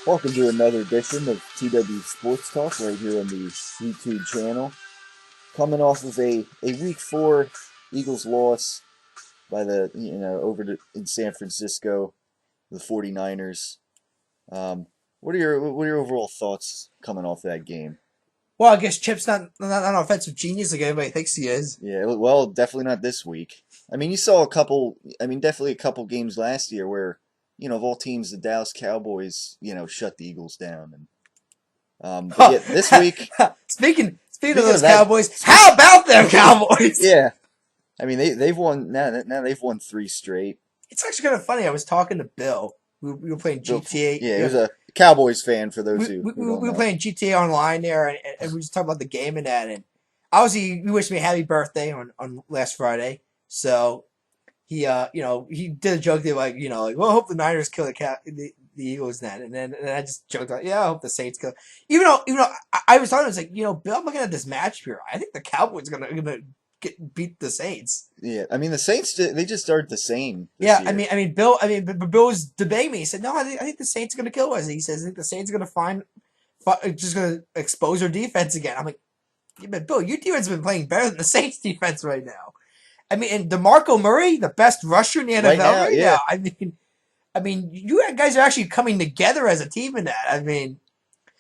Welcome to another edition of TW Sports Talk right here on the YouTube channel. Coming off of a week 4 Eagles loss by in San Francisco, the 49ers. What are your overall thoughts coming off that game? Well, I guess Chip's not an offensive genius like everybody thinks he is. Yeah, well, definitely not this week. I mean, you saw definitely a couple games last year where, of all teams, the Dallas Cowboys, shut the Eagles down. But yeah, this week, speaking of of those that, Cowboys, how about them Cowboys? yeah, I mean they've won now they've won 3 straight. It's actually kind of funny. I was talking to Bill. We were playing GTA. Yeah, he was a Cowboys fan for those who don't we know. were playing GTA Online there, and we were just talking about the game and that. And obviously, he wished me a happy birthday on last Friday. So he he did a joke there like well, I hope the Niners kill the Eagles then. And I just joked like, yeah, I hope the Saints kill. Even though I was talking, I was like, Bill, I'm looking at this match here. I think the Cowboys are gonna beat the Saints. Yeah, I mean the Saints they just started the same. Yeah, year. I mean, Bill. But Bill was debating me. He said, "No, I think the Saints are going to kill us." He says, "I think the Saints are going to just going to expose our defense again." I'm like, yeah, but Bill, your defense has been playing better than the Saints' defense right now. I mean, and DeMarco Murray, the best rusher in the NFL right now. I mean, you guys are actually coming together as a team in that. I mean,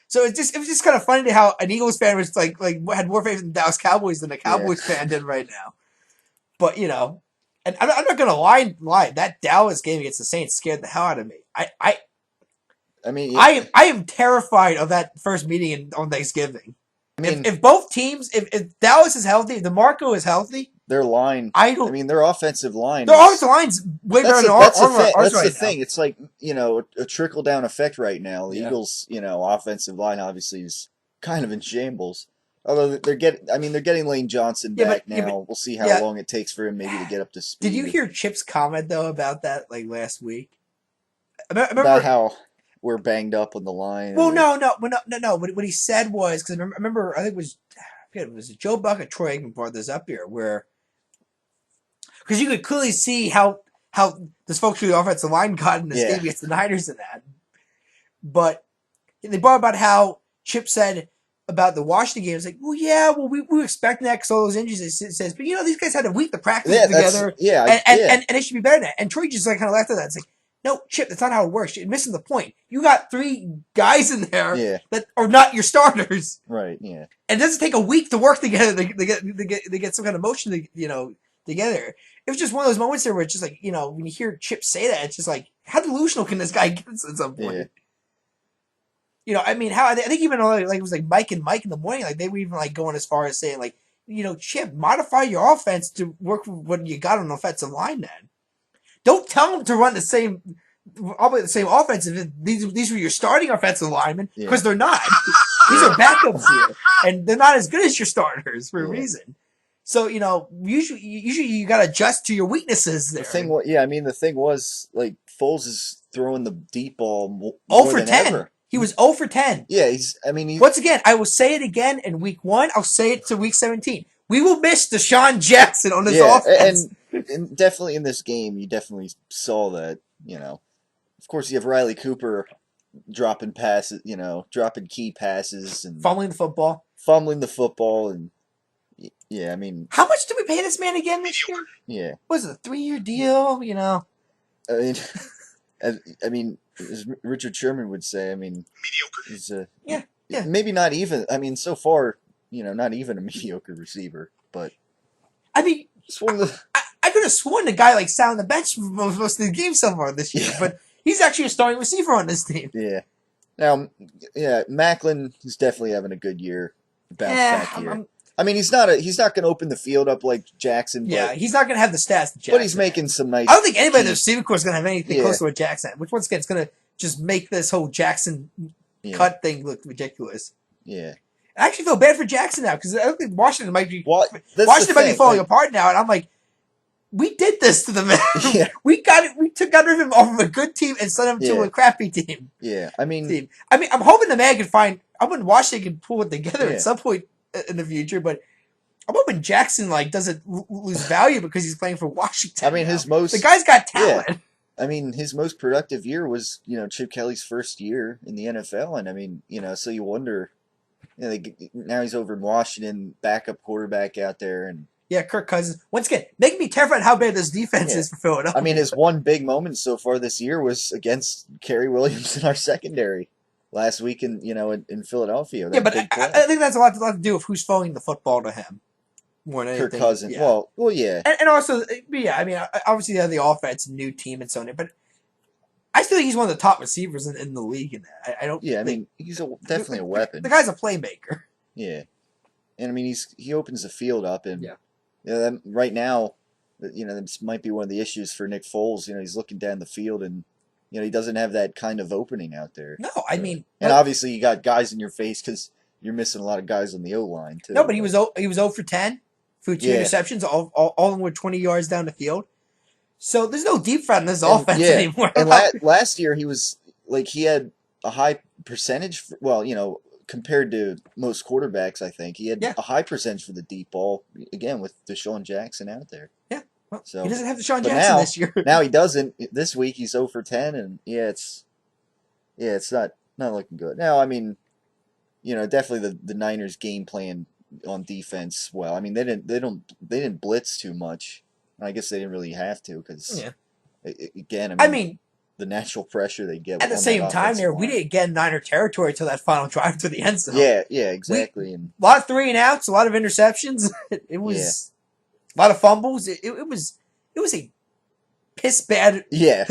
so it was just kind of funny how an Eagles fan was like had more faith in the Dallas Cowboys than a Cowboys fan did right now. But and I'm not gonna lie. That Dallas game against the Saints scared the hell out of me. I am terrified of that first meeting on Thanksgiving. I mean, if both teams, if Dallas is healthy, DeMarco is healthy, their line. Their offensive line. Their offensive line's way better than ours. That's the thing. It's like a trickle down effect right now. The Eagles, offensive line obviously is kind of in shambles. Although they're getting Lane Johnson back now. We'll see how long it takes for him maybe to get up to speed. Did you hear Chip's comment though about that last week? About how we're banged up on the line. Well, no. What he said was because I remember I think it was Joe Buck or Troy Aikman brought this up here where because you could clearly see how this folks through the offensive line got in this game against the Niners and that. But they brought about how Chip said about the Washington game. It's like, we were expecting that because all those injuries. It says, but these guys had a week to practice together. And they should be better than that. And Troy just kind of laughed at that. It's like, no, Chip, that's not how it works. You're missing the point. You got 3 guys in there that are not your starters. Right. Yeah. And it doesn't take a week to work together to get some kind of motion together. It was just one of those moments there where it's just like, when you hear Chip say that, it's just like, how delusional can this guy get at some point? Yeah. I mean, I think even it was like Mike and Mike in the morning, they were even going as far as saying Chip, modify your offense to work with what you got on the offensive line. Then don't tell them to run the same offense if these were your starting offensive linemen because they're not. These are backups here, and they're not as good as your starters for a reason. So usually you got to adjust to your weaknesses there. The thing was Foles is throwing the deep ball more 0 for than 10. ever. He was 0 for 10. Yeah, once again, I will say it again in week 1. I'll say it to week 17. We will miss DeSean Jackson on this offense. And definitely in this game, you definitely saw that. Of course, you have Riley Cooper dropping passes, dropping key passes and fumbling the football, and I mean, how much did we pay this man again this year? Yeah, was it a 3-year deal? I mean, as Richard Sherman would say, mediocre. He's maybe not even. So far, not even a mediocre receiver. But I mean, it's one of the. I could have sworn the guy sat on the bench for most of the game so far this year, but he's actually a starting receiver on this team. Yeah. Now, Macklin is definitely having a good year, bounce back year. He's not going to open the field up like Jackson. Yeah, he's not going to have the stats that Jackson. But he's making some nice. I don't think anybody in the receiving corps is going to have anything close to what Jackson. Which once again, it's going to just make this whole Jackson cut thing look ridiculous. Yeah. I actually feel bad for Jackson now because I don't think Washington might be falling apart now, and I'm like, we did this to the man. Yeah. We got it. We took out of him off of a good team and sent him to a crappy team. Yeah, I'm hoping the man can find. I'm hoping Washington can pull it together at some point in the future, but I'm hoping Jackson doesn't lose value because he's playing for Washington. the guy's got talent. I mean, his most productive year was, Chip Kelly's first year in the NFL, and I mean, so you wonder, now he's over in Washington, backup quarterback out there, and Yeah, Kirk Cousins. Once again, making me terrified how bad this defense yeah. is for Philadelphia. I mean, his one big moment so far this year was against Kerry Williams in our secondary last week in Philadelphia. Yeah, That but big play. I think that's a lot to do with who's throwing the football to him more than Kirk anything. Cousins. Yeah. Well, yeah. And also, yeah, I mean, obviously they have the offense, new team, and so on. But I still think he's one of the top receivers in the league. And I don't. Yeah, I mean, he's definitely a weapon. The guy's a playmaker. Yeah, and I mean, he opens the field up, and yeah, right now, this might be one of the issues for Nick Foles. He's looking down the field, and he doesn't have that kind of opening out there. No, I mean, and obviously you got guys in your face because you're missing a lot of guys on the O line too. No, but he was 0 for 10 for 2 interceptions, all of them were 20 yards down the field. So there's no deep threat in this offense anymore. And last year he had a high percentage. Compared to most quarterbacks, I think he had a high percentage for the deep ball. Again, with Deshaun Jackson out there. Yeah, well, so he doesn't have Deshaun Jackson this year. Now he doesn't. This week he's 0 for 10, and it's not looking good. Now, I mean, definitely the Niners game plan on defense. Well, I mean, they didn't blitz too much. I guess they didn't really have to because, again, I mean, the natural pressure they get. At the same time, we didn't get Niner territory until that final drive to the end zone. Yeah, exactly. And a lot of 3-and-outs, a lot of interceptions. It was a lot of fumbles. It was a piss bad. Yeah.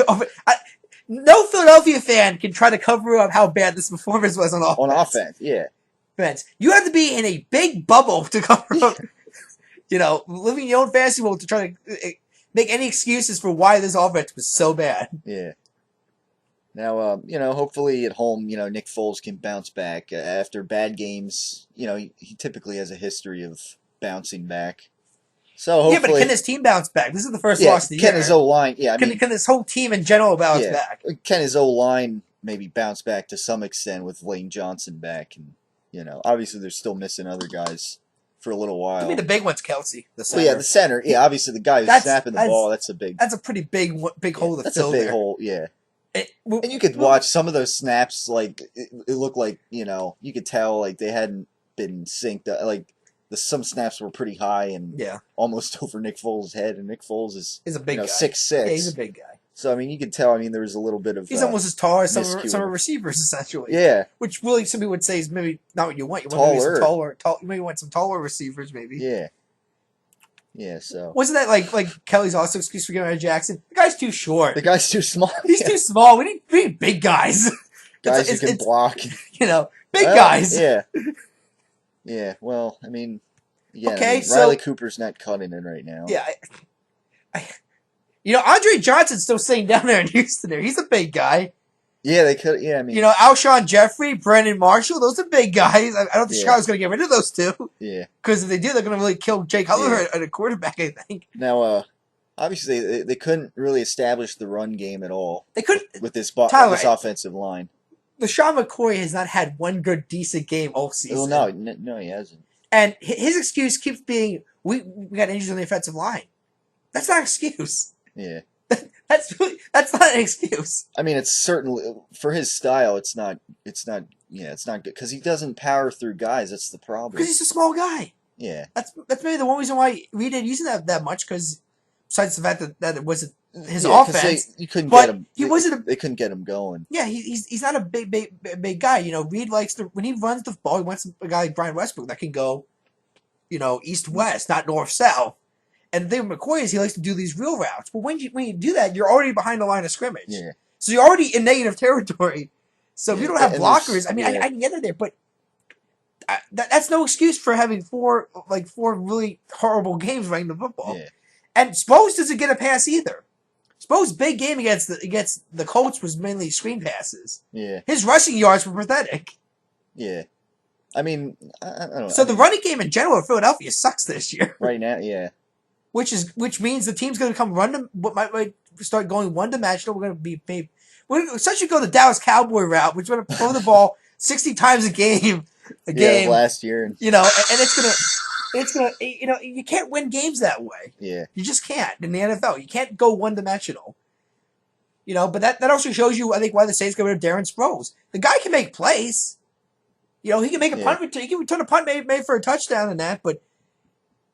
No Philadelphia fan can try to cover up how bad this performance was on offense. On offense, yeah. You have to be in a big bubble to cover up. Living your own fantasy world to try to make any excuses for why this offense was so bad. Yeah. Now, hopefully at home, Nick Foles can bounce back after bad games. He typically has a history of bouncing back. So hopefully, yeah, but can his team bounce back? This is the first loss of the year. Can his O-line? Yeah, can this whole team in general bounce back? Can his O-line maybe bounce back to some extent with Lane Johnson back? And obviously they're still missing other guys for a little while. I mean, the big one's Kelsey, the center. Well, yeah, the center. Yeah, obviously the guy who's snapping the ball. That's a pretty big hole to fill. That's a big hole. Yeah. And you could watch some of those snaps, like it looked like you could tell like they hadn't been synced. Like some snaps were pretty high and almost over Nick Foles' head, and Nick Foles is a big guy. 6'6". Yeah, he's a big guy. So I mean, you could tell. I mean, there was a little bit of he's almost as tall as some receivers essentially. Yeah, which really some people would say is maybe not what you want. You want maybe some you maybe want some taller receivers, maybe. Yeah. Yeah, so wasn't that like Kelly's also excuse for getting out of Jackson? The guy's too short. The guy's too small. He's too small. We need big guys. Guys who can block. Big guys. Yeah. Yeah. Well, I mean, so Riley Cooper's not cutting it right now. Yeah. Andre Johnson's still sitting down there in Houston. He's a big guy. Yeah, they could. Yeah, I mean, Alshon Jeffrey, Brandon Marshall, those are big guys. I don't think Chicago's going to get rid of those two. Yeah. Because if they do, they're going to really kill Jake Cutler at a quarterback, I think. Now, obviously, they couldn't really establish the run game at all. They couldn't. With this offensive line. LaShawn McCoy has not had one good, decent game all season. Well, no, he hasn't. And his excuse keeps being, we got injuries on the offensive line. That's not an excuse. Yeah. That's not an excuse. I mean, it's certainly for his style. It's not good because he doesn't power through guys. That's the problem. Because he's a small guy. Yeah. That's maybe the one reason why we didn't use him that much. Because besides the fact that it wasn't his offense, you couldn't get him. He wasn't. They couldn't get him going. Yeah, he's not a big guy. Reed likes to when he runs the ball. He wants a guy like Brian Westbrook that can go, east west, not north south. And the thing with McCoy is he likes to do these real routes. But when you do that, you're already behind the line of scrimmage. Yeah. So you're already in negative territory. So if you don't have blockers, I mean, I can get it there, but that's no excuse for having four really horrible games running the football. Yeah. And Sproles doesn't get a pass either. Sproles' big game against the Colts was mainly screen passes. Yeah. His rushing yards were pathetic. Yeah. I mean, I don't know. So the running game in general of Philadelphia sucks this year. Right now, yeah. Which means the team's going to come might start going one-dimensional. We're going to be essentially go the Dallas Cowboy route, which is going to throw the ball 60 times a game. Last year, and it's gonna you can't win games that way. Yeah, you just can't in the NFL. You can't go one-dimensional. But that also shows you, I think, why the Saints got rid of Darren Sproles. The guy can make plays. He can make a punt return. He can return a punt made for a touchdown and that. But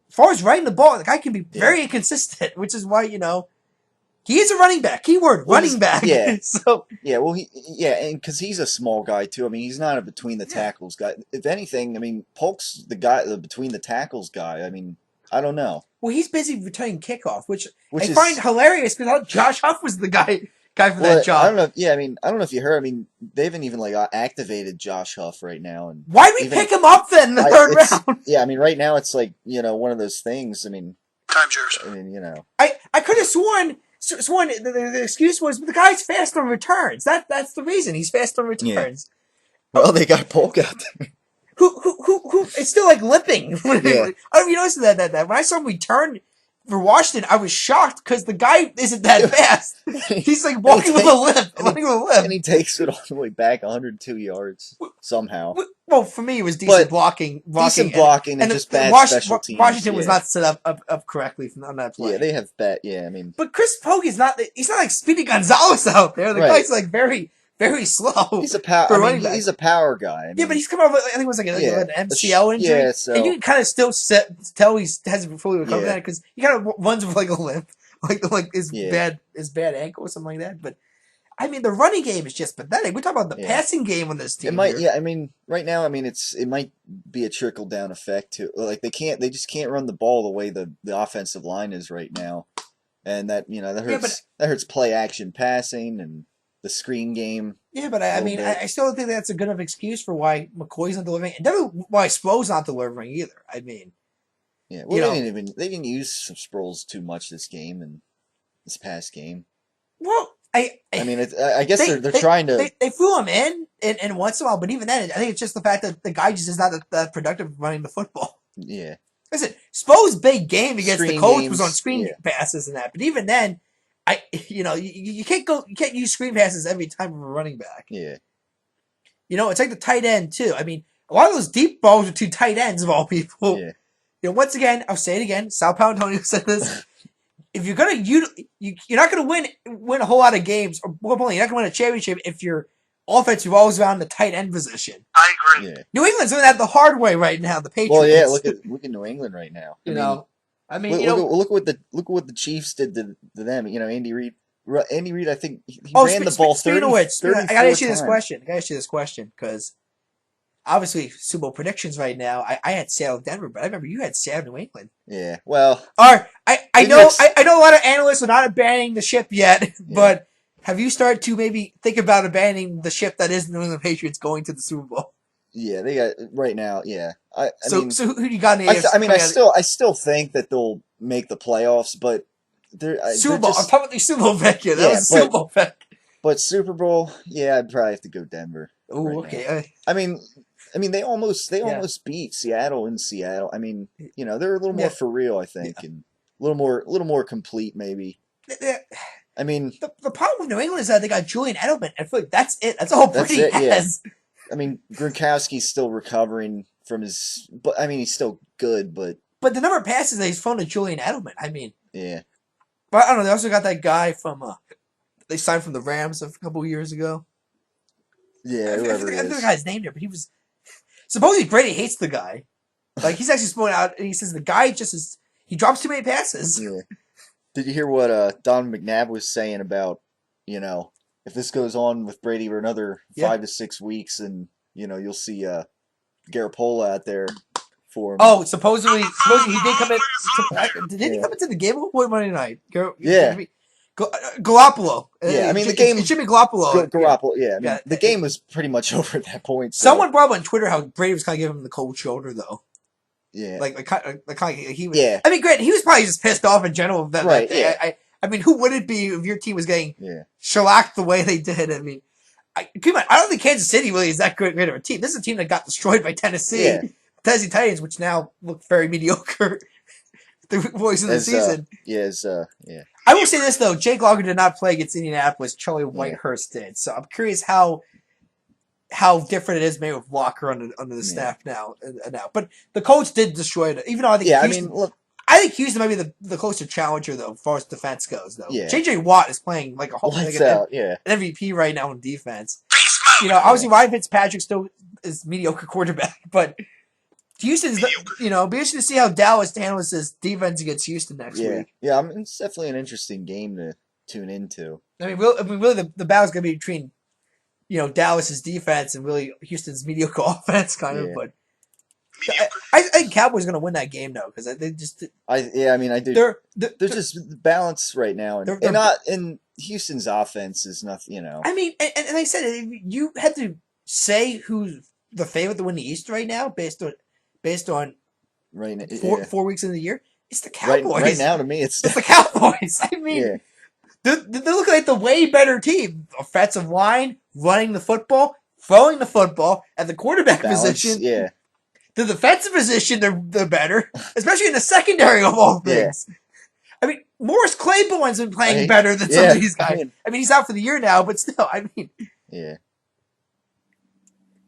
as far as running the ball, the guy can be very inconsistent, which is why he is a running back. Keyword running back. Yeah. So well, and because he's a small guy too. I mean, he's not a between the tackles guy. If anything, I mean, Polk's the guy, the between the tackles guy. I mean, I don't know. Well, he's busy returning kickoff, which I find hilarious because Josh Huff was the guy for that job. I don't know. Yeah, I mean, I don't know if you heard. I mean, they haven't even activated Josh Huff right now. And why did we pick him up then in the third round? Yeah, I mean, right now it's like one of those things. I mean, time's yours. I mean, I could have sworn the excuse was the guy's fast on returns. That's the reason he's fast on returns. Yeah. Well, they got Polk out there. Who it's still like limping. Yeah. I don't know if you noticed that when I saw him return for Washington, I was shocked because the guy isn't that fast. He's like walking with a limp, and he takes it all the way back 102 yards somehow. Well, for me, it was decent blocking, and just bad special teams. Washington was not set up correctly on that play. Yeah, they have bad. Yeah, I mean, but Chris Polk is not. He's not like Speedy Gonzalez out there. The guy's like very, very slow. He's a power. He's a power guy. I mean, yeah, but he's come over. I think it was like an MCL injury. Yeah, so and you can kind of still tell he hasn't fully recovered that because he kind of runs with like a limp, like his bad ankle or something like that. But I mean, the running game is just pathetic. We're talking about the passing game on this team. It might. I mean, right now, I mean, it might be a trickle down effect too. Like they just can't run the ball the way the offensive line is right now, and that that hurts play action passing and the screen game. Yeah, but I mean, I still don't think that's a good enough excuse for why McCoy's not delivering, and never why Sproles not delivering either. I mean, yeah, well, they didn't use Sproles too much this game and this past game. Well, I mean, I guess they're trying to. They threw him in once in a while, but even then, I think it's just the fact that the guy just is not that productive running the football. Yeah. Listen, Sproles' big game against the Colts was on screen passes and that, but even then. You can't use screen passes every time of a running back. Yeah. It's like the tight end too. I mean, a lot of those deep balls are to tight ends of all people. Yeah. Once again, I'll say it again. Sal Paolantonio said this. If you're gonna you're not gonna win a whole lot of games, or more importantly, you're not gonna win a championship if your offense revolves around the tight end position. I agree. Yeah. New England's doing that the hard way right now. The Patriots. Well, yeah. Look at New England right now. I mean, look at what the Chiefs did to them. Andy Reid. I think he ran the ball 30. I gotta ask you this question because obviously Super Bowl predictions right now. I had Seattle, Denver, but I remember you had Seattle, New England. Yeah, well, I know a lot of analysts are not abandoning the ship yet, but have you started to maybe think about abandoning the ship that is the New England Patriots going to the Super Bowl? Yeah, they got right now. Yeah, so who do you got in the AFC? I mean, I still think that they'll make the playoffs, but Super Bowl. I'm talking about the Super Bowl pick. That was Super Bowl pick. But Super Bowl, I'd probably have to go Denver. Oh, okay. I mean, they almost beat Seattle in Seattle. I mean, they're a little more for real, I think, and a little more complete, maybe. I mean, the problem with New England is that they got Julian Edelman. I feel like that's it. That's all Brady has. Yeah. I mean, Gronkowski's still recovering from his, but I mean, he's still good, but the number of passes that he's thrown to Julian Edelman, I mean, yeah. But I don't know. They also got that guy from they signed from the Rams a couple of years ago. Yeah, whoever it is. I forget the guy's name there, but he was supposedly Brady hates the guy. Like he's actually spoken out, and he says the guy he drops too many passes. Yeah. Did you hear what Don McNabb was saying about if this goes on with Brady for another 5 to 6 weeks, and you'll see Garoppolo out there for him. Oh, supposedly he did come in. Did he come into the game on Monday night? Garoppolo. Yeah, I mean the game. It should be Garoppolo. Garoppolo. Yeah, I mean, the game was pretty much over at that point. So. Someone brought up on Twitter how Brady was kind of giving him the cold shoulder, though. Yeah, he was. Yeah. I mean, granted, he was probably just pissed off in general. Right. Yeah. I mean, who would it be if your team was getting shellacked the way they did? I mean, I don't think Kansas City really is that great of a team. This is a team that got destroyed by Tennessee. Yeah. Tennessee Titans, which now look very mediocre the voice of the season. Yeah. I will say this though: Jake Locker did not play against Indianapolis. Charlie Whitehurst did. So I'm curious how different it is maybe with Locker under the staff now. But the Colts did destroy it, even though I think. Yeah, Houston, I mean, look, I think Houston might be the closer challenger though, as far as defense goes. Though Yeah. J.J. Watt is playing like Lights out. Yeah. an MVP right now in defense. Obviously Ryan Fitzpatrick still is mediocre quarterback, but Houston's be interested to see how Dallas handles this defense against Houston next week. Yeah, it's definitely an interesting game to tune into. I mean, really, the battle's gonna be between Dallas's defense and really Houston's mediocre offense, kind of. But I think Cowboys are gonna win that game though, because they just. I do. They're just balanced right now, and Houston's offense is nothing. I mean, and like I said, if you had to say who's the favorite to win the East right now, based on right now, 4 weeks into the year, it's the Cowboys. Right now, to me, it's the Cowboys. I mean, they're looking like the way better team. Offensive line, running the football, throwing the football, at the quarterback position. Yeah. The defensive position, they're better, especially in the secondary of all things. Yeah. I mean, Morris Claiborne's been playing better than some of these guys. I mean, he's out for the year now, but still, I mean,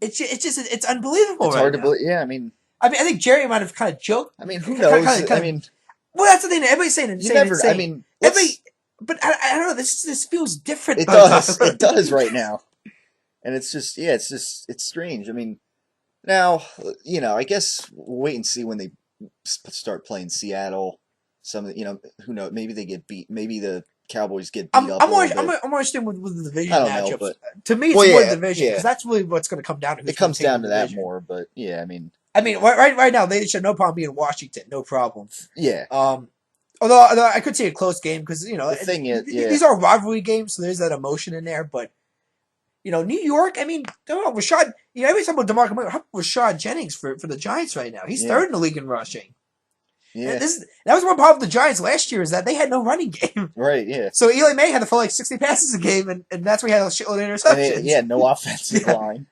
it's unbelievable. It's hard to believe. Yeah, I mean, I think Jerry might have kind of joked. I mean, who knows? Well, that's the thing. Everybody's saying insane. But I don't know. This feels different. It does. It does right now, and it's just it's strange. I mean. Now, I guess we'll wait and see when they start playing Seattle. Who knows? Maybe they get beat. Maybe the Cowboys get beat up. I'm more interested with the division matchups. But, to me, it's more the division because that's really what's going to come down to. It comes down to that more, but yeah, I mean, right now they should have no problem being Washington, no problem. Yeah. Although I could see a close game because the thing is, these are rivalry games, so there's that emotion in there, but. New York, I mean, Rashad, every time about DeMarco Murray, how about Rashad Jennings for the Giants right now? He's third in the league in rushing. Yeah. That was one problem with the Giants last year is that they had no running game. Right, yeah. So Eli May had to throw like 60 passes a game, and that's where he had a shitload of interceptions. No offensive line.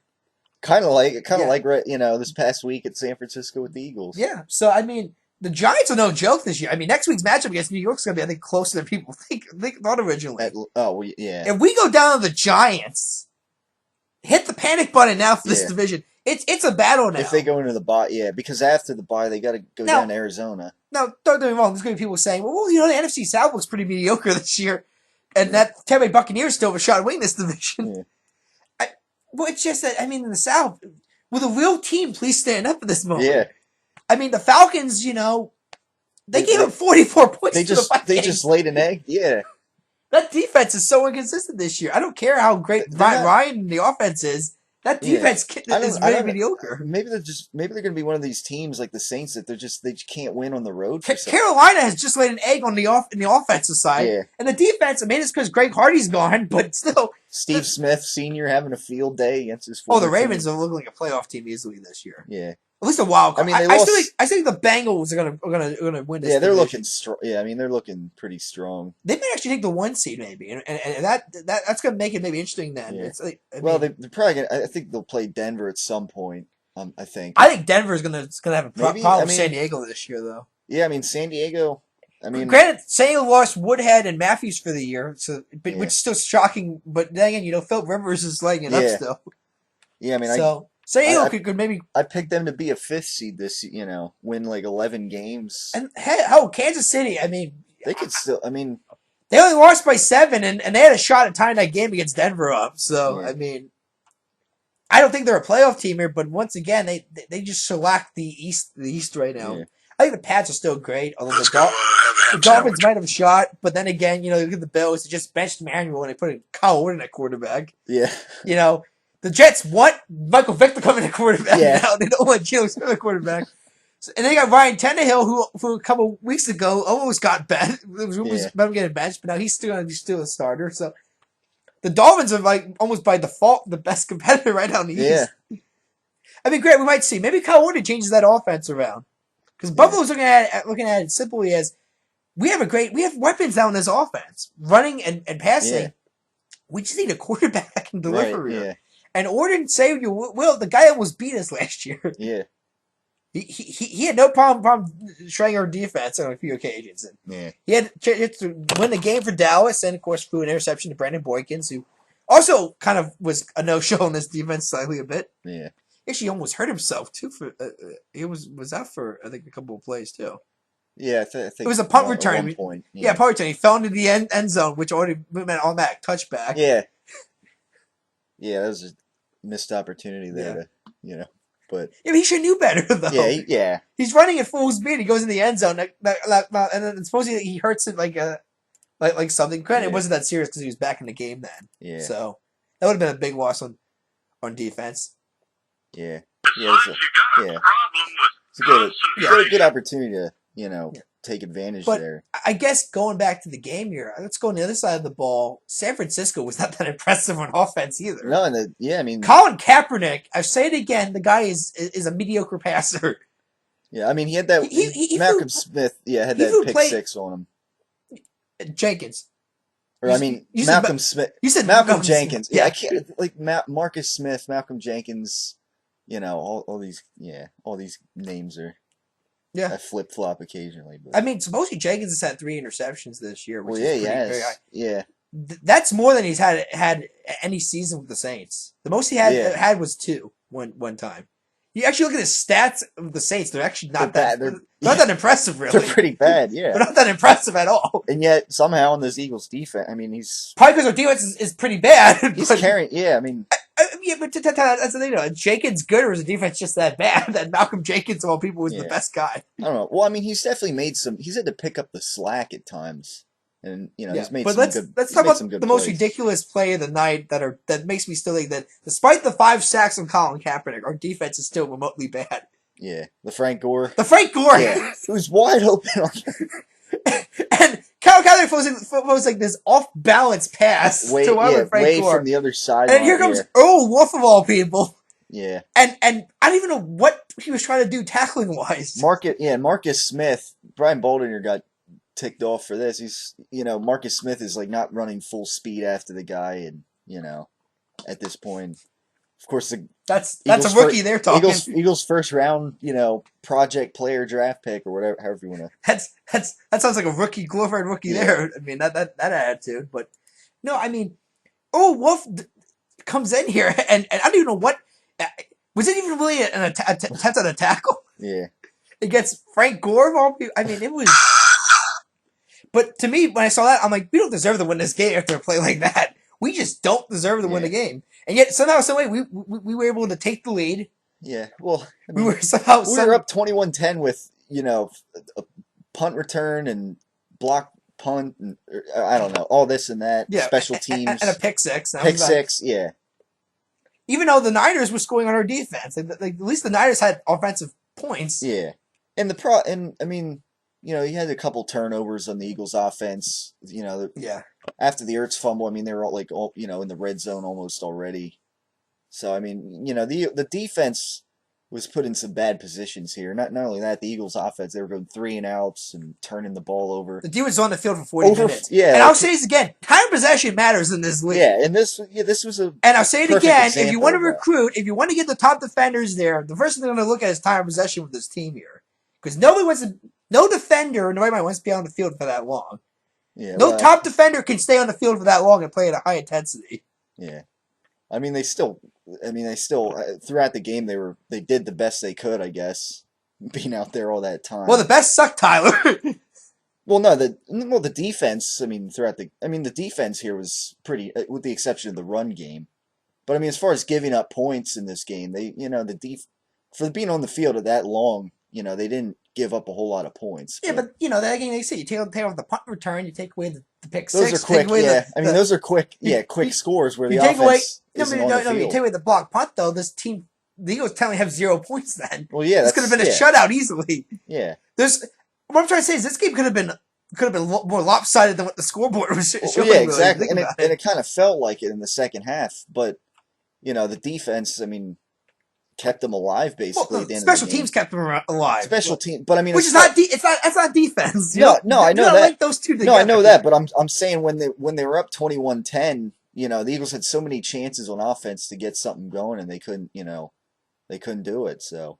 Kind of like this past week at San Francisco with the Eagles. Yeah, so I mean, the Giants are no joke this year. I mean, next week's matchup against New York's going to be, I think, closer than people thought originally. If we go down to the Giants... Hit the panic button now for this division. It's a battle now. If they go into the bye, because after the bye, they got to go down to Arizona. Now, don't get me wrong. There's going to be people saying, well, the NFC South looks pretty mediocre this year. And that Tampa Bay Buccaneers still have a shot at winning this division. Yeah. It's just that, I mean, in the South, with a real team, please stand up at this moment. Yeah. I mean, the Falcons, they gave up 44 points to the Vikings. They just laid an egg. Yeah. That defense is so inconsistent this year. I don't care how great Ryan and the offense is. That defense is very mediocre. Maybe they're going to be one of these teams like the Saints that they just can't win on the road. Carolina has just laid an egg on the offensive side, and the defense. I mean, it's because Greg Hardy's gone, but still, Steve Smith Sr. having a field day against his. The Ravens are looking like a playoff team easily this year. Yeah. At least a wild card. I mean, I still think the Bengals are gonna win this. Yeah, they're division. looking strong. Yeah, I mean, they're looking pretty strong. They may actually take the 1 seed, maybe, and that's gonna make it maybe interesting. Then, they're probably gonna. I think they'll play Denver at some point. I think. I think Denver's gonna have a problem with San Diego this year, though. Yeah, I mean, San Diego. I mean, granted, San Diego lost Woodhead and Matthews for the year, which is still shocking. But then again, Philip Rivers is laying it up still. Yeah, I mean, San Diego could maybe. I picked them to be a 5th seed this, win like 11 games. And Kansas City, I mean, they could still. I mean, they only lost by 7, and they had a shot at tying that game against Denver up. So I mean, I don't think they're a playoff team here, but once again, they just shellacked the East right now. Yeah. I think the Pats are still great, although the Dolphins might have a shot. But then again, look at the Bills. They just benched Manuel and they put in Kyle Orton at quarterback. Yeah, The Jets want Michael Vick to come in at quarterback now. They don't want Geno Smith at quarterback. And they got Ryan Tannehill, who a couple weeks ago almost got benched. There was rumors about him getting benched, but now he's still going to be a starter. So the Dolphins are like almost by default the best competitor right now in the East. I mean, great. We might see. Maybe Kyle Orton changes that offense around because Buffalo's looking at it simply as we have weapons down in this offense, running and passing. Yeah. We just need a quarterback that can deliver. Right, yeah. And Orton, say you will, the guy that was beat us last year. Yeah. He had no problem shredding our defense on a few occasions. And he had to win the game for Dallas, and of course threw an interception to Brandon Boykins, who also kind of was a no-show in this defense slightly a bit. Yeah. Actually, almost hurt himself too. He was out for I think a couple of plays too. Yeah, I It think was a punt at one return. point. Yeah, punt return. He fell into the end zone, which already meant automatic touchback. Yeah, yeah, that was a missed opportunity there Yeah. to, you know, but Yeah, but he should knew better though. yeah, yeah, He's running at full speed. He goes in the end zone, and then supposedly he hurts it like something. Granted, it yeah, wasn't that serious because he was back in the game then. yeah, So that would have been a big loss on defense. yeah, yeah, yeah. It's a good opportunity to, take advantage But there. I guess going back to the game here, let's go on the other side of the ball. San Francisco was not that impressive on offense either. No, I mean, Colin Kaepernick, I say it again, the guy is a mediocre passer. yeah, I mean, he had that Malcolm Smith, had that pick six on him. Jenkins. Or I mean, Malcolm Smith. You said Malcolm Jenkins. Yeah, I can't Marcus Smith, Malcolm Jenkins. All these names are. Yeah, I flip flop occasionally. But. I mean, supposedly Jenkins has had 3 interceptions this year, which is very high. Yeah. That's more than he's had any season with the Saints. The most he had was 2 one time. You actually look at his stats of the Saints; they're actually not that impressive, really. They're pretty bad, yeah. They're not that impressive at all. And yet somehow in this Eagles defense, I mean, he's probably because our defense is pretty bad. He's carrying, yeah. I mean, but that's the thing. Jenkins good, or is the defense just that bad that Malcolm Jenkins of all people was the best guy? I don't know. Well, I mean, he's definitely made some. He's had to pick up the slack at times. And he's made some good. Let's talk about the most ridiculous play of the night that makes me still think that despite the 5 sacks of Colin Kaepernick, our defense is still remotely bad. Yeah, the Frank Gore. Yeah, it was wide open. And Colin Kaepernick was like this off balance pass to Frank Gore from the other side. And here comes Earl Wolf of all people. Yeah, and I don't even know what he was trying to do tackling wise. Marcus Smith, Brian Baldinger got ticked off for this. He's Marcus Smith is like not running full speed after the guy, and at this point, of course, that's a rookie they're talking. Eagles first round, project player draft pick or whatever, however you want to. That sounds like a rookie, glorified rookie there. I mean that attitude, but no, I mean, Wolf comes in here and I don't even know what was it even really an attempt at a tackle? Yeah, against Frank Gore of all people. I mean, it was. But to me, when I saw that, I'm like, we don't deserve to win this game after a play like that. We just don't deserve to win the game. And yet, somehow, some way, we were able to take the lead. Yeah, well, I we mean, were up 21-10 with, a punt return and block punt, and, I don't know, all this and that, special teams. And a pick six. Yeah. Even though the Niners were scoring on our defense. At least the Niners had offensive points. Yeah. And I mean, you had a couple turnovers on the Eagles' offense. After the Ertz fumble, I mean, they were all in the red zone almost already. So I mean, the defense was put in some bad positions here. Not only that, the Eagles' offense, they were going 3 and outs and turning the ball over. The defense was on the field for 40 minutes. Yeah, and I'll say this again: time possession matters in this league. Yeah, and this was a. And I'll say it again: if you want to recruit, if you want to get the top defenders there, the first thing they're going to look at is time possession with this team here, because nobody wants to. No defender in the right mind wants to be on the field for that long. Yeah, top defender can stay on the field for that long and play at a high intensity. Yeah, I mean they still throughout the game they did the best they could, I guess, being out there all that time. Well, the best sucked, Tyler. Well, no, the defense. I mean, the defense here was pretty, with the exception of the run game. But I mean, as far as giving up points in this game, they for being on the field at that long, they didn't give up a whole lot of points. Yeah, but that game, they say you take off the punt return, you take away the pick those six. Those are quick, those are quick, quick scores where the offense isn't on the field. You take away the block punt, though, this team, the Eagles technically have 0 points then. Well, yeah. This could have been a shutout easily. Yeah. What I'm trying to say is this game could have been more lopsided than what the scoreboard was showing. Yeah, exactly. And it kind of felt like it in the second half. But, the defense, I mean, kept them alive basically. At the end special of the game. teams kept them alive. Special team, but I mean, which is not that's not defense. No, I know that. Link those two together. No, I know that, but I'm saying when they were up 21-10, the Eagles had so many chances on offense to get something going, and they couldn't do it. So,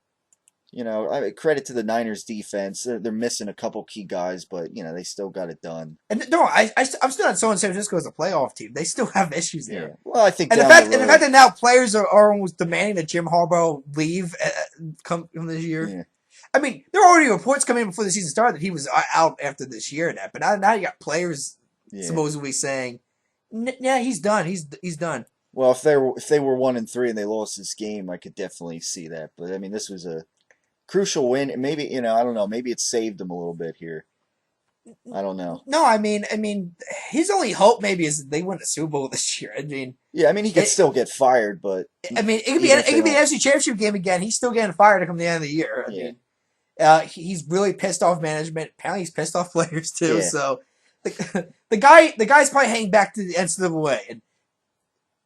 credit to the Niners defense. They're missing a couple key guys, but they still got it done. And no, I'm still not saying San Francisco as a playoff team. They still have issues there. Yeah. Well, I think, and the fact that now players are almost demanding that Jim Harbaugh leave come this year. Yeah. I mean, there were already reports coming in before the season started that he was out after this year and that, but now you got players Yeah. supposedly saying, "Yeah, he's done. He's done." Well, if they were 1-3 and they lost this game, I could definitely see that. But I mean, this was a crucial win. And maybe I don't know. Maybe it saved them a little bit here. I don't know. No, I mean, his only hope maybe is that they win the Super Bowl this year. I mean, Yeah, I mean, he could still get fired, but it could be even it if they could be an don't- NFC Championship game again. He's still getting fired to come the end of the year. I Yeah. mean, he's really pissed off management. Apparently, he's pissed off players too. Yeah. So the guy's probably hanging back to the NCAA. And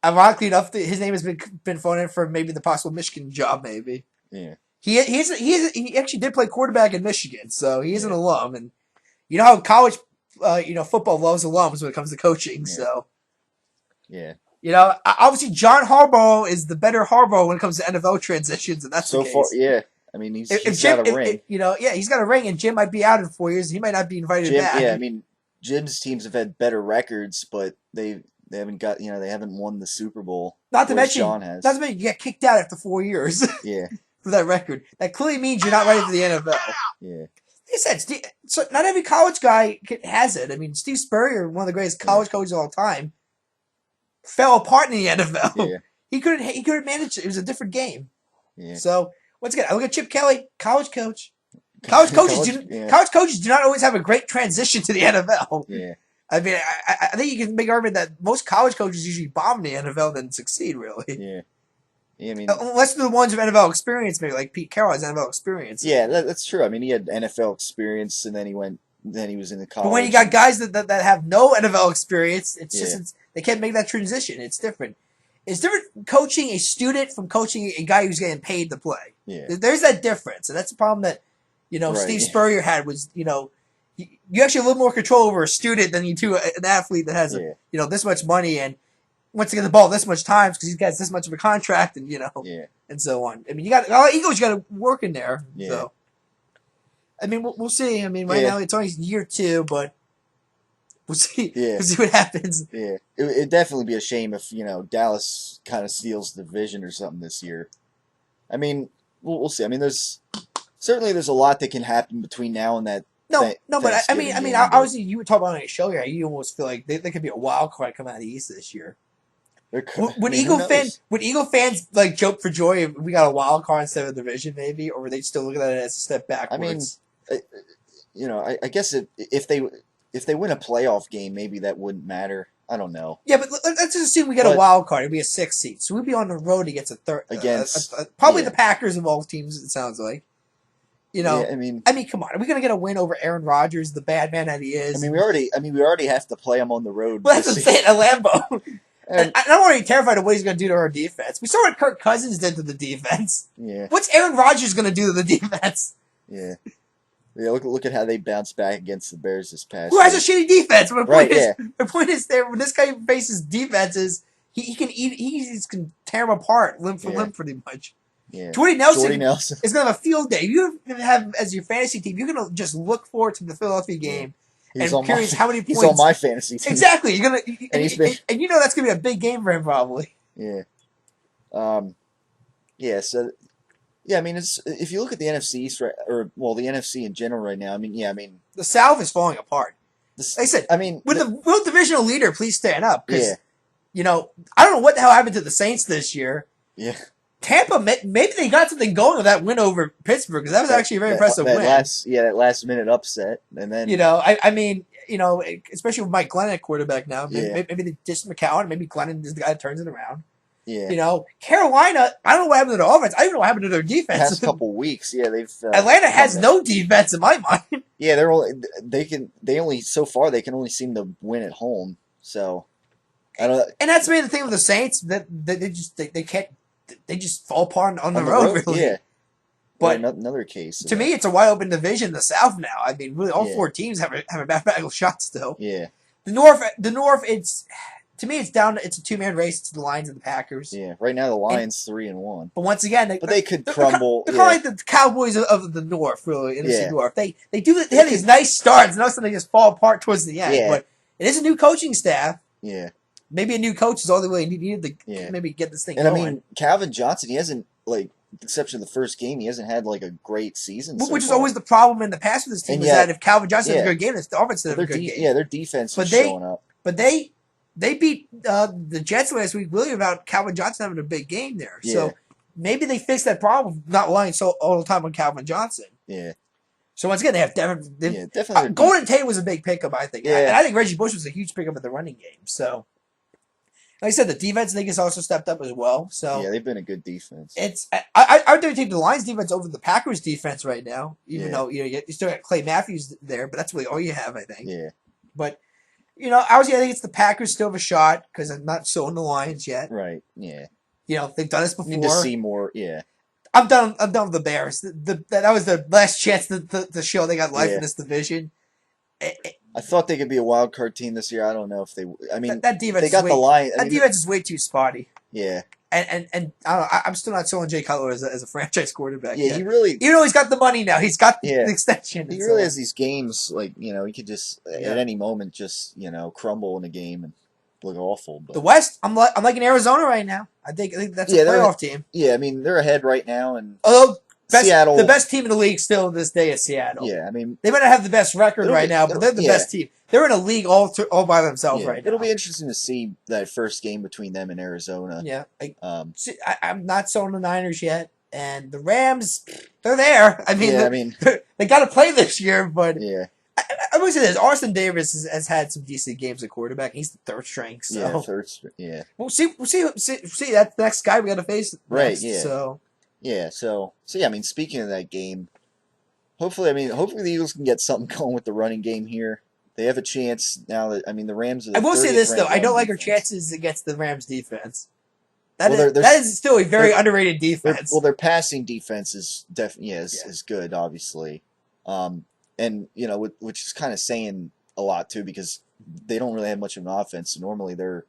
ironically enough, his name has been phoned in for maybe the possible Michigan job. Maybe yeah, he actually did play quarterback in Michigan, so he is an Yeah. alum. And you know how college football loves alums when it comes to coaching. Yeah. So yeah. obviously John Harbaugh is the better Harbaugh when it comes to NFL transitions, and that's So the case. far, yeah. I mean, he's If got Jim, a ring. he's got a ring, and Jim might be out in 4 years. He might not be invited Jim, back. yeah, I mean, Jim's teams have had better records, but they haven't got they haven't won the Super Bowl. not to whereas mention, John has. not to mention, you get kicked out after 4 years Yeah, for that record. That clearly means you're not ready for the NFL. yeah, Like I said, so not every college guy has it. I mean, Steve Spurrier, one of the greatest college coaches of all time, fell apart in the NFL. yeah, He couldn't manage it. It was a different game. yeah. So once again, I look at Chip Kelly, college coach. College coaches do not always have a great transition to the NFL. Yeah, I mean, I think you can make an argument that most college coaches usually bomb the NFL than succeed, really. yeah. I mean, Unless they're the ones with NFL experience, maybe like Pete Carroll has NFL experience. yeah, that's true. I mean, he had NFL experience, and then he was in the college. But when you got guys that have no NFL experience, it's Yeah. just they can't make that transition. It's different. It's different coaching a student from coaching a guy who's getting paid to play. Yeah, There's that difference, and that's the problem that Right, Steve yeah. Spurrier had was you actually have a little more control over a student than you do an athlete that has yeah, this much money and wants to get the ball this much times because he's got this much of a contract and yeah, and so on. I mean, you got a lot of egos you got to work in there. Yeah. So, I mean, we'll see. I mean, right Yeah. now it's only year 2, but we'll see. Yeah. We'll see what happens. yeah. It'd definitely be a shame if Dallas kind of steals the division or something this year. I mean, we'll see. I mean, there's a lot that can happen between now and that. No, Th- no, but I Thanksgiving mean, game, but- obviously, you were talking about on a show here. You almost feel like there could be a wild card coming out of the East this year. Would Would Eagle fans like joke for joy if we got a wild card instead of a division, maybe, or were they still looking at it as a step backwards? I guess if they win a playoff game, maybe that wouldn't matter. I don't know. Yeah, but let's just assume we get a But- wild card. It'd be a 6th seed, so we'd be on the road against a third Against- probably yeah. the Packers of all teams. It sounds like, Yeah, I mean, come on, are we gonna get a win over Aaron Rodgers, the bad man that he is? we already have to play them on the road. well, that's what I'm saying at Lambeau. And- I'm already terrified of what he's gonna do to our defense. We saw what Kirk Cousins did to the defense. yeah, What's Aaron Rodgers gonna do to the defense? yeah, yeah. Look at how they bounced back against the Bears this past. Who has a week. shitty defense? My point Right, is, yeah. my point is there when this guy faces defenses, he can can tear them apart limb for Yeah. limb pretty much. Yeah, Jordy Nelson Jordy Nelson. is gonna have a field day. You have as your fantasy team, you're gonna just look forward to the Philadelphia game He's and on curious my, how many he's points. on my fantasy team. Exactly, you're gonna and, he's been- and you know that's gonna be a big game for him probably. Yeah. Yeah. So. Yeah, I mean, it's if you look at the NFC East, the NFC in general right now. I mean, The South is falling apart. this, Like I said, I mean, Would the world divisional leader please stand up? 'Cause, yeah, I don't know what the hell happened to the Saints this year. yeah. Tampa, maybe they got something going with that win over Pittsburgh because that was actually a very impressive that win. that last minute upset, and then I mean, especially with Mike Glennon at quarterback now, Yeah. maybe they ditched McCown, maybe Glennon is the guy that turns it around. yeah, Carolina, I don't know what happened to their offense. I don't even know what happened to their the defense. past couple weeks, yeah, they've Atlanta has come- no defense in my mind. Yeah, so far they can only seem to win at home. So I don't And that's maybe the thing with the Saints that they can't. They just fall apart on the road, really. Yeah, But another case to me, it's a wide open division in the South now. I mean, really, all Yeah. 4 teams have a mathematical shot still. yeah, The North, it's to me, it's down. It's a 2-man race to the Lions and the Packers. yeah. Right now the Lions 3-1, But once again, but they could they're crumble. They're Yeah, kind of like the Cowboys of the North, really, NFC Yeah. North. They have these nice starts, and all of a sudden they just fall apart towards the end. Yeah. But it is a new coaching staff. yeah. Maybe a new coach is all they really needed to Yeah. maybe get this thing And I going. mean, Calvin Johnson, he hasn't exception of the first game, he hasn't had like a great season so which is far. always the problem in the past with this team And is yet- that if Calvin Johnson has a yeah. good game, it's the offense that has a good game. Yeah, their defense But is they- showing up. But they beat the Jets last week really about Calvin Johnson having a big game there. Yeah. So maybe they fixed that problem of not relying so all the time on Calvin Johnson. Yeah, So once again, they have definitely. Golden Tate was a big pickup, I think. Yeah. And I think Reggie Bush was a huge pickup in the running game. So, like I said, the defense I think has also stepped up as well. So Yeah, they've been a good defense. it's I would take the Lions defense over the Packers defense right now. Even Yeah. though you still got Clay Matthews there, but that's really all you have, I think. Yeah, But obviously, I think it's the Packers still have a shot because I'm not sold on the Lions yet. right. Yeah, They've done this need to before. see more. Yeah, I'm done with the Bears. That was the last chance to show they got life Yeah. in this division. I thought they could be a wild card team this year. I don't know if they. I mean, That defense. they got is the way, line. That defense is way too spotty. Yeah, And I don't know, I'm still not sold on Jay Cutler as a franchise quarterback. yeah. yet. He really, Even though he's got the money now, he's got Yeah. the extension. he and really so has these games like he could just Yeah. at any moment just crumble in a game and look awful. But the West, I'm liking Arizona right now. I think that's a Yeah, they're- playoff team. yeah, I mean they're ahead right now, and Although Seattle. the best team in the league still to this day is Seattle. Yeah, I mean, They might not have the best record It'll right be- now, but they're the yeah. best team. They're in a league all by themselves yeah, right now. it'll be interesting to see that first game between them and Arizona. Yeah, See, I'm not sold on the Niners yet, and the Rams, they're there. I mean, yeah, I mean, they got to play this year, but yeah, I would say this: Austin Davis has had some decent games at quarterback. He's the third string, so yeah, third, yeah, we'll see. That's the next guy we got to face. Right, next, yeah. So yeah. So yeah, I mean, speaking of that game, hopefully the Eagles can get something going with the running game here. They have a chance now that the Rams are. The I will say 30th this though: ranked I don't run like our defense. chances against the Rams defense. Well, they're- That is still a very they're- underrated defense. Their passing defense is definitely Yeah. is good, obviously, and which is kind of saying a lot too because they don't really have much of an offense. So normally they're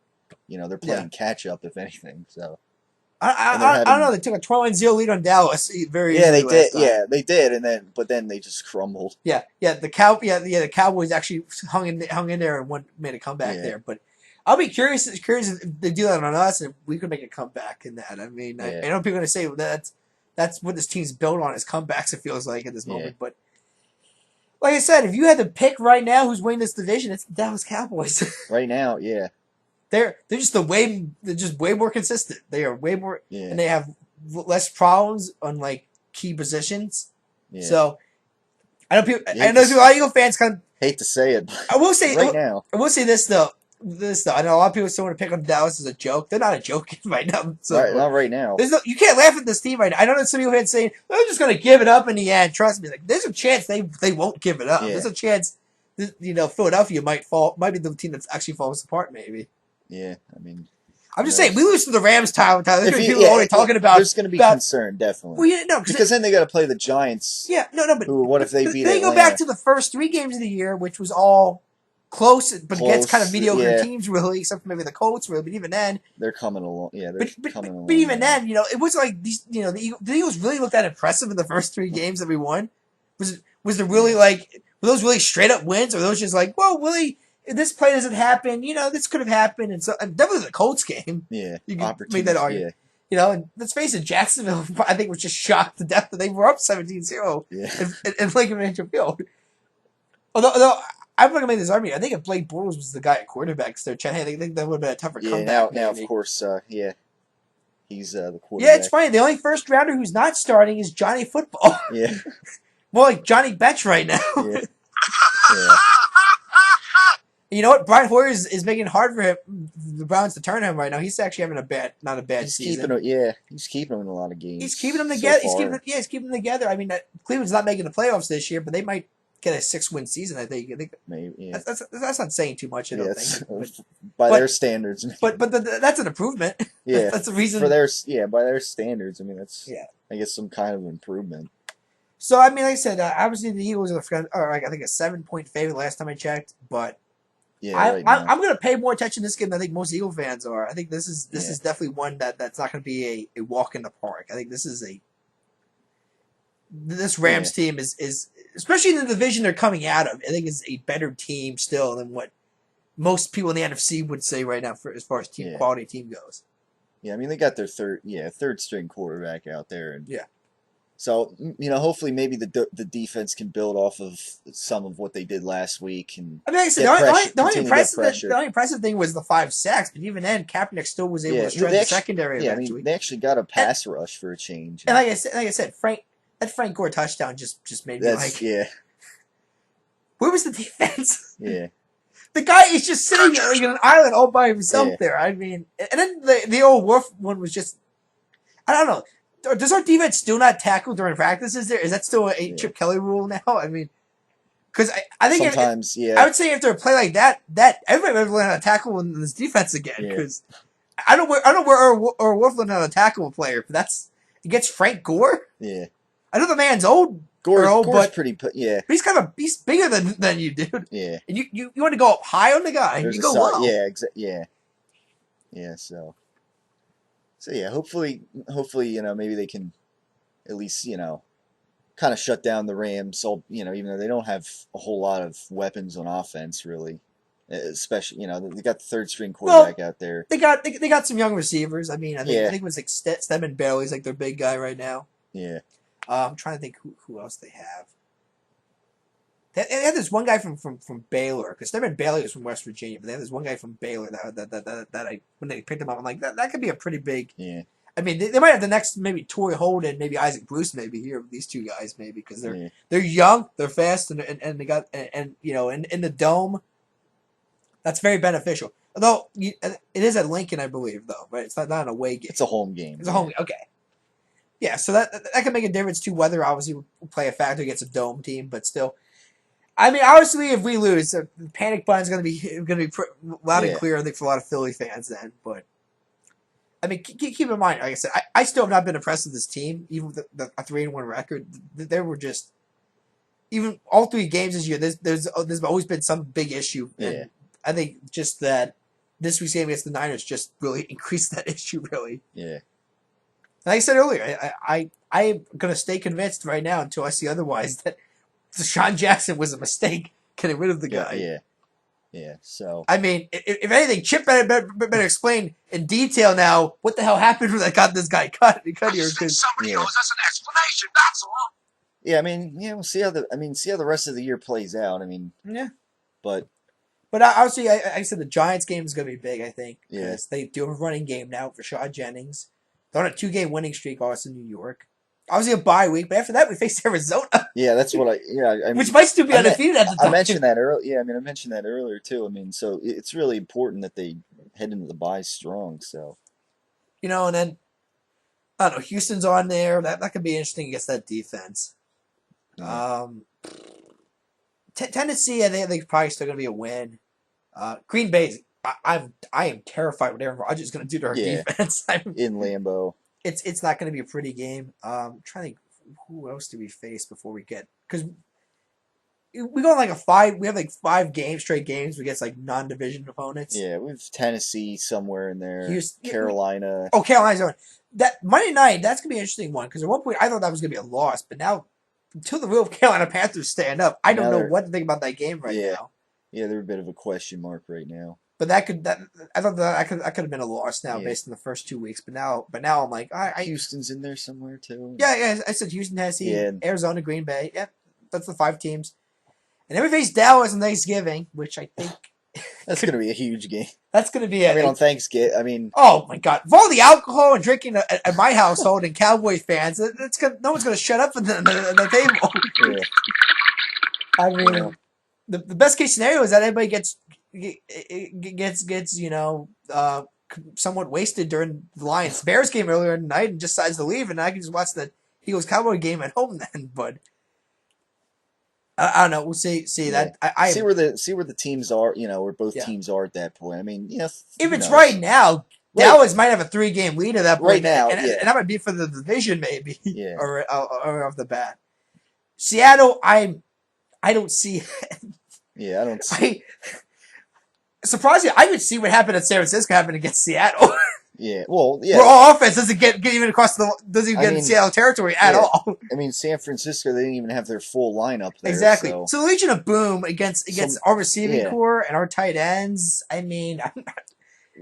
playing catch up if anything. So and they're I don't having- know. They took a 12-0 lead on Dallas very yeah, they easily did. last time. Yeah, they did, but then they just crumbled. Yeah. The Cowboys actually hung in there and made a comeback Yeah. there. But I'll be curious if they do that on us, and we could make a comeback in that. I mean, Yeah. I know people are going to say that's what this team's built on is comebacks. It feels like at this moment, but like I said, if you had to pick right now who's winning this division, it's the Dallas Cowboys. Right now, yeah, they're just way more consistent. They are way more, yeah, and they have less problems on like key positions. yeah. So I know people. Yeah, I know a lot of Eagle fans kind of. Hate to say it, but I will say. right now, I will say this though. I know a lot of people still want to pick on Dallas as a joke. They're not a joke right now. So not right now. you can't laugh at this team right now. I know that some people had saying they're just going to give it up in the end. Trust me, like there's a chance they won't give it up. Yeah. There's a chance Philadelphia might be the team that actually falls apart. Maybe Yeah, I mean, I'm just Who saying we lose to the Rams, Tyler. There's if going to be you- people yeah, already talking about. there's going to be concern definitely Well, yeah, no, because then they got to play the Giants. yeah, no, but Who? What if they beat They Atlanta? go back to the first 3 games of the year, which was all close, but against kind of Close, mediocre yeah. teams, really, except for maybe the Colts, really. But even then, They're coming along. Yeah, they're but coming along. even now. then, it was like these. The Eagles really looked that impressive in the first 3 games that we won. Was there really were those really straight up wins, or were those just like, well, really, if this play doesn't happen, this could have happened, and so and definitely the Colts game. Yeah, You can make opportunity. that argument. And let's face it, Jacksonville, I think, was just shocked to death that they were up 17-0 Yeah, in Lincoln Financial Field. Although I'm not gonna make this argument. I think if Blake Bortles was the guy at quarterback, I think that would have been a tougher yeah. comeback. Now of maybe. course, yeah, he's the quarterback. Yeah, it's funny. The only first rounder who's not starting is Johnny Football. Yeah, More like Johnny Bench right now. yeah, yeah. You know what? Brian Hoyer is making it hard for the Browns to turn him right now. He's actually having not a bad He's season. he's keeping them in a lot of games. He's keeping them so together. far. He's keeping them together. I mean, Cleveland's not making the playoffs this year, but they might get a 6-win season. I think Maybe, yeah. that's not saying too much. I don't think. By but- their standards. But that's an improvement. Yeah, That's a reason. by their standards. I mean, that's I guess some kind of improvement. So I mean, like I said, obviously the Eagles are I think a 7-point favorite last time I checked, but Yeah, right now. I'm going to pay more attention to this game than I think most Eagle fans are. I think this is Yeah. definitely one that's not going to be a walk in the park. I think this Rams team is especially in the division they're coming out of. I think is a better team still than what most people in the NFC would say right now as far as team quality team goes. Yeah, I mean they got their third string quarterback out there, and Yeah. so hopefully maybe the defense can build off of some of what they did last week and I mean, like I said, get pressure, the only continue to get impressive pressure. the only impressive thing was the 5 sacks, but even then, Kaepernick still was able Yeah, to shred they the actually, secondary yeah, I mean eventually. they actually got a And, pass rush for a change, and and like I said, that Frank Gore touchdown just made me that's like, where was the defense? yeah, The guy is just sitting like in an island all by himself yeah. there. I mean, and then the old Wolf one was just, I don't know. Does our defense still not tackle during practices? There is that still a Yeah. Chip Kelly rule now? I mean, because I think Sometimes, I yeah, would say after a play like that everybody would learn how to tackle in this defense again. Yeah. Because I don't know where or Wolf learned how to tackle a player. But that's against Frank Gore. yeah. I know the man's old, Gore's but pretty, yeah, he's he's bigger than you, dude. yeah. And you want to go up high on the guy, There's you a go side, low. yeah, yeah. So yeah, hopefully, maybe they can at least kind of shut down the Rams. So even though they don't have a whole lot of weapons on offense, really, especially they got the third string quarterback out there. They got some young receivers. I mean, I think it was like Stedman Bailey's like their big guy right now. Yeah. I'm trying to think who else they have. They had this one guy from Baylor, because Stedman Bailey was from West Virginia, but they had this one guy from Baylor that I when they picked him up, I'm like that could be a pretty big. Yeah. I mean, they might have the next maybe Torrey Holden, maybe Isaac Bruce, maybe here these two guys maybe because they're young, they're fast, and they got and in the dome. That's very beneficial. Although it is at Lincoln, I believe, though, right? It's not an away game. It's a home game. It's a home game. Okay. Yeah, so that can make a difference too. Weather obviously will play a factor against a dome team, but still, I mean, obviously, if we lose, the panic button's going to be loud and clear. I think for a lot of Philly fans then, but I mean, keep in mind, like I said, I still have not been impressed with this team, even with a 3-1 record. There were just even all 3 games this year. There's always been some big issue, and I think just that this week's game against the Niners just really increased that issue. Really, yeah. Like I said earlier, I am going to stay convinced right now until I see otherwise that Deshaun Jackson was a mistake getting rid of the guy. Yeah. So I mean, if anything, Chip better explain in detail now what the hell happened when I got this guy cut. Somebody owes us an explanation. That's all. Yeah, I mean, we'll see how the rest of the year plays out. I mean, but obviously, I said the Giants game is going to be big. I think because they do have a running game now for Shaw Jennings. They're on a 2-game winning streak, also in New York. Obviously a bye week, but after that we face Arizona. Yeah, that's what which might still be undefeated at the time. I mentioned that earlier. Yeah, I mentioned that earlier too. I mean, so it's really important that they head into the bye strong. So, and then I don't know, Houston's on there. That could be interesting against that defense. Yeah. Tennessee, I think probably still going to be a win. Green Bay, I am terrified what Aaron Rodgers is going to do to our defense. In Lambeau. It's not going to be a pretty game. I'm trying to think who else do we face before we get, because we go on like we have like 5 straight games against like non-division opponents. Yeah, we have Tennessee somewhere in there. Houston, Carolina. Carolina's on. That Monday night, that's gonna be an interesting one, because at one point I thought that was gonna be a loss, but now until the real Carolina Panthers stand up, I don't know what to think about that game right now. Yeah, they're a bit of a question mark right now. But I thought that could have been a loss now based on the first 2 weeks. But now I'm like, Houston's in there somewhere too. Yeah. I said Houston, Tennessee, Arizona, Green Bay. Yeah, that's the 5 teams. And then we face Dallas on Thanksgiving, which I think that's going to be a huge game. That's going to be it. On Thanksgiving, oh my God! Of all the alcohol and drinking at my household and Cowboy fans, no one's going to shut up at the table. Yeah. I mean, the best case scenario is that everybody gets somewhat wasted during the Lions Bears game earlier in the night and just decides to leave, and I can just watch the Eagles Cowboy game at home then. But I don't know. We'll see that. I see where the teams are. Where both teams are at that point. I mean, if it's right now, Dallas might have a 3-game lead at that point right now, and that might be for the division maybe. Yeah. or off the bat. Seattle, I don't see. Yeah, I don't see. Surprisingly, I would see what happened at San Francisco happen against Seattle. Yeah, well, yeah. Where all offense doesn't get even doesn't even get in Seattle territory at all. I mean, San Francisco, they didn't even have their full lineup there. Exactly. So the Legion of Boom against our receiving core and our tight ends. I mean,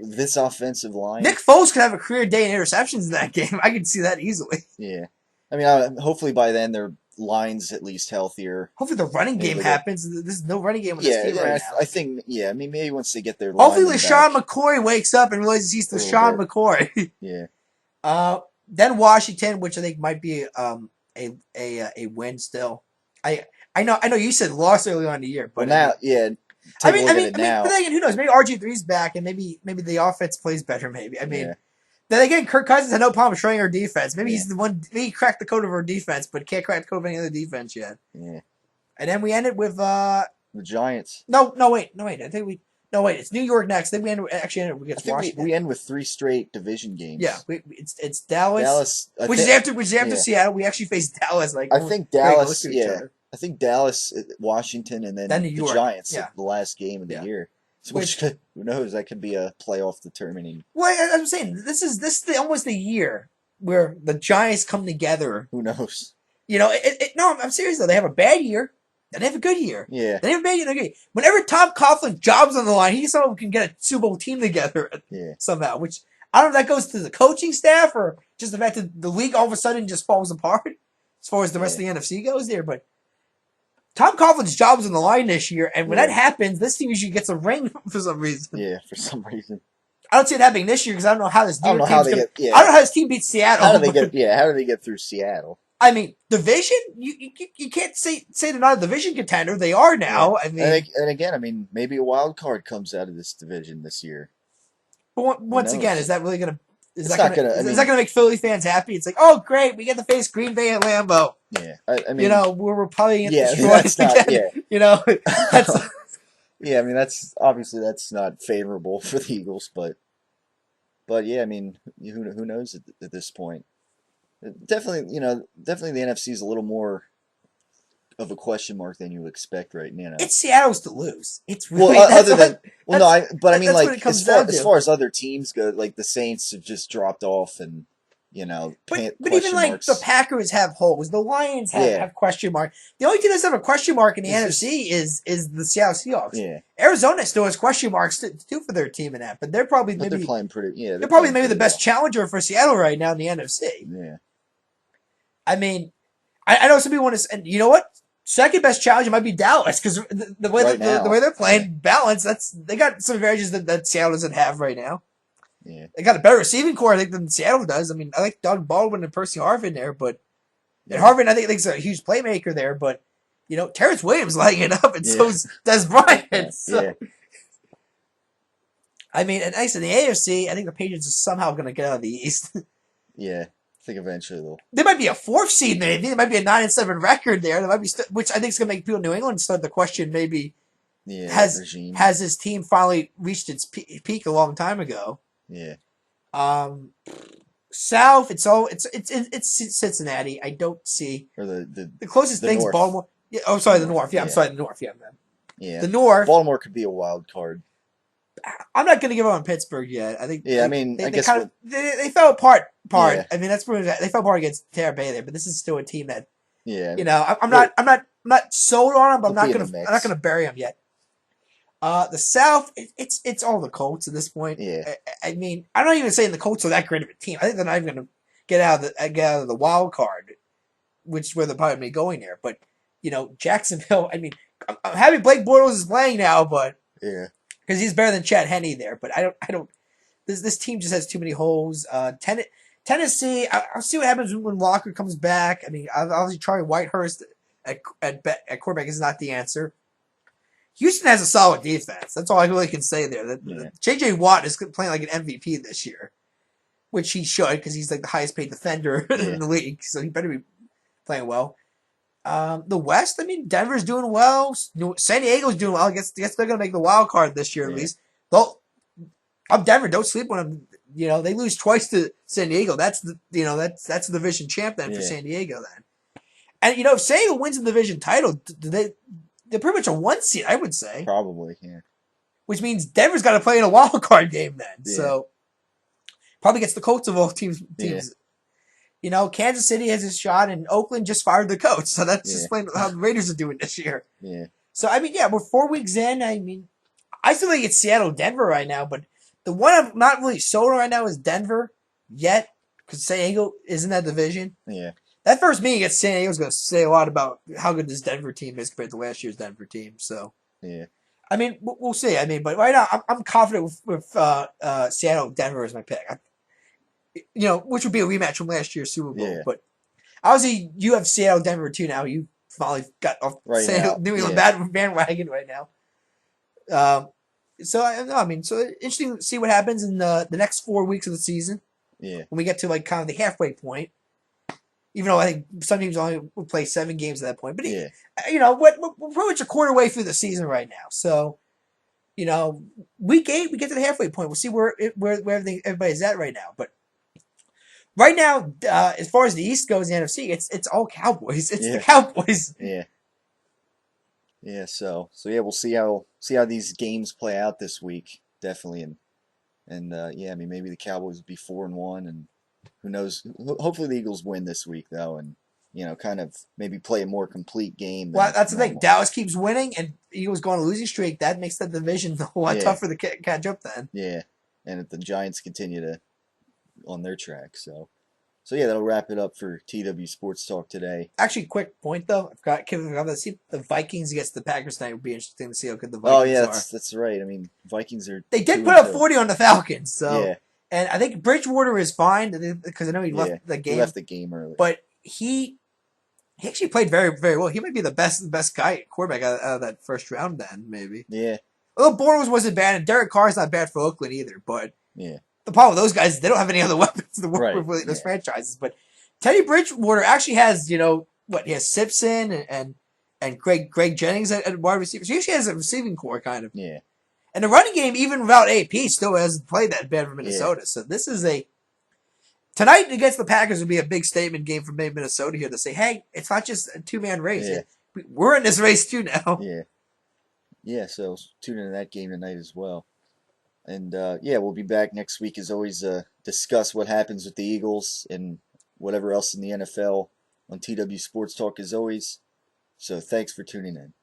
this offensive line. Nick Foles could have a career day in interceptions in that game. I can see that easily. Yeah, I mean, hopefully by then their line's at least healthier. Hopefully the running game Maybe happens. There's no running game with this team right now. I think. Yeah, I mean, maybe once they get their Hopefully linemen LaShawn back, McCoy wakes up and realizes he's A little LaShawn bit. McCoy. Yeah, Then Washington, which I think might be a win still. I know you said loss early on in the year, but but now, yeah, take a look at it now. but then again, who knows? Maybe RG3's back, and maybe the offense plays better. Maybe Yeah. then again, Kirk Cousins had no problem showing our defense. Maybe Yeah. he's the one. Maybe he cracked the code of our defense, but can't crack the code of any other defense yet. Yeah, And then we ended with the Giants. no wait. I think it's New York next. Then we ended I against think Washington. we end with 3 straight division games. Yeah, it's Dallas. Dallas, Which is after yeah. Seattle. We actually faced Dallas. Like I think very close Dallas. to each Yeah, other. I think Dallas, Washington, and then New the York, Giants. yeah. The last game of the Yeah. year. So Which- who knows? That could be a playoff determining. Well, I'm saying this is almost the year where the Giants come together. Who knows? You know, no, I'm serious though. They have a bad year, and they have a good year. Yeah, They have a bad year. Okay. Whenever Tom Coughlin jobs on the line, he somehow can get a Super Bowl team together yeah. somehow. Which I don't know if that goes to the coaching staff or just the fact that the league all of a sudden just falls apart as far as the rest of the NFC goes there. But Tom Coughlin's job is on the line this year, and when that happens, this team usually gets a ring for some reason. Yeah, for some reason. I don't see it happening this year because I don't know how this I don't New know York how team's they gonna. get. Yeah. I don't know how this team beats Seattle. How do they get? Yeah, how do they get through Seattle? I mean, division. You can't say they're not a division contender. They are now. I mean, And again, I mean, maybe a wild card comes out of this division this year. but once again, knows? is that really gonna? Is It's that not gonna? gonna- I Is mean- that gonna make Philly fans happy? It's like, oh great, we get to face Green Bay at Lambeau. Yeah, I mean, You know, we're probably gonna yeah, destroy that's not. again. Yeah, You know, that's yeah. I mean, that's obviously that's not favorable for the Eagles, but yeah, I mean, who knows at this point? Definitely, definitely the NFC is a little more of a question mark than you expect right now. it's Seattle's to lose. It's really Well, that's other than what- well, no, I mean, that's what like it comes as far down to. as far as other teams go, like the Saints have just dropped off, and But question even like marks. the Packers have holes, the Lions Yeah. have question mark. The only team that doesn't have a question mark in the It's NFC is the Seattle Seahawks. Yeah, Arizona still has question marks too for their team in that, but they're probably but maybe they're playing pretty. Yeah, they're probably playing maybe the pretty best challenger for Seattle right now in the NFC. well. Yeah, I mean, I know some people want to, and you know what? Second best challenger might be Dallas because the way Right the now. way they're playing, balance. They got some advantages that Seattle doesn't have right now. yeah, They got a better receiving core, I think, than Seattle does. I mean, I like Doug Baldwin and Percy Harvin there, but and Harvin, I think, is a huge playmaker there. But Terrence Williams lighting it up, and so Yeah. is Des Bryant. yeah, So, yeah. I mean, and nice in the AFC, I think the Patriots are somehow going to get out of the East. Yeah. I think eventually they'll. They might be a 4th seed, maybe. There might be a 9-7 record there. There might be, which I think is going to make people in New England start to question maybe Yeah, regime. has his team finally reached its peak a long time ago. Yeah, South, it's Cincinnati. I don't see or the the closest The thing's North. Baltimore. Yeah, oh, sorry, the North. Yeah, I'm Yeah. sorry, the North. Yeah, man. yeah. The North. Baltimore could be a wild card. I'm not going to give up on Pittsburgh yet. I think. Yeah, I mean, they, I they guess kind of they fell apart. Yeah. I mean, that's pretty much, they fell apart against Tampa Bay there, but this is still a team that Yeah, I'm not sold on them, but I'm They'll not be in gonna the mix. I'm not gonna bury them yet. The South, it's all the Colts at this point. Yeah. I mean, I'm not even saying the Colts are that great of a team. I think they're not even gonna get out of the wild card, which is where they're probably going there. But Jacksonville. I mean, I'm happy Blake Bortles is playing now, but yeah, because he's better than Chad Henne there. But I don't. This team just has too many holes. Tennessee. I'll see what happens when Walker comes back. I mean, obviously Charlie Whitehurst at quarterback is not the answer. Houston has a solid defense. That's all I really can say there. Yeah. J.J. Watt is playing like an MVP this year, which he should because he's like the highest paid defender in the league. So he better be playing well. The West, I mean, Denver's doing well. San Diego's doing well. I guess they're going to make the wild card this year at Yeah. least. Though, I'm Denver. Don't sleep on them. They lose twice to San Diego. That's the the division champ then for Yeah. San Diego then. And if San Diego wins the division title, they're pretty much a 1 seed, I would say, probably. Yeah, which means Denver's got to play in a wild card game then. Yeah. So probably gets the coach of all teams. Kansas City has a shot, and Oakland just fired the coach. So that's just explains how the Raiders are doing this year. yeah, So I mean, we're 4 weeks in. I mean, I still think it's Seattle, Denver right now, but The one I'm not really sold on right now is Denver yet, because San Diego is in that division. Yeah. That first meeting against San Diego is going to say a lot about how good this Denver team is compared to last year's Denver team. So, Yeah. I mean, we'll see. I mean, but right now, I'm confident with Seattle. Denver is my pick. Which would be a rematch from last year's Super Bowl. Yeah. But obviously, you have Seattle, Denver too now. You finally got off Right now, New England bandwagon right now. So interesting to see what happens in the next 4 weeks of the season. Yeah. When we get to like kind of the halfway point. Even though I think some teams only will play 7 games at that point, but Yeah. we're pretty much a quarter way through the season right now. So, week 8 we get to the halfway point. We'll see where everybody's at right now. But right now, as far as the East goes, in the NFC, it's all Cowboys. It's the Cowboys. Yeah. Yeah. So yeah, we'll see how these games play out this week. Definitely, and yeah, I mean maybe the Cowboys will be 4-1, and who knows? Hopefully the Eagles win this week though, and kind of maybe play a more complete game. Well, that's the thing. Dallas keeps winning, and Eagles go on a losing streak. That makes the division a whole lot tougher to catch up then. Yeah, and if the Giants continue to on their track, so yeah, that'll wrap it up for TW Sports Talk today. Actually, quick point though, I forgot to see the Vikings against the Packers tonight. Would be interesting to see how good the Vikings are. That's right. I mean, Vikings are. They did put up 40 on the Falcons, so yeah. And I think Bridgewater is fine because I know he left the game. He left the game early, but he actually played very, very well. He might be the best guy quarterback out of that first round. Then maybe. Yeah. Although Bortles wasn't bad, and Derek Carr's not bad for Oakland either. But yeah, the problem with those guys is they don't have any other weapons to work with those franchises. But Teddy Bridgewater actually has he has Simpson and Greg Jennings at wide receiver. So he actually has a receiving core kind of. Yeah. And the running game, even without AP, still hasn't played that bad for Minnesota. Yeah. So this is tonight against the Packers would be a big statement game for Minnesota here to say, hey, it's not just a 2-man race. Yeah. We're in this race too now. Yeah. Yeah, so tune into that game tonight as well. And we'll be back next week as always discuss what happens with the Eagles and whatever else in the NFL on TW Sports Talk as always. So thanks for tuning in.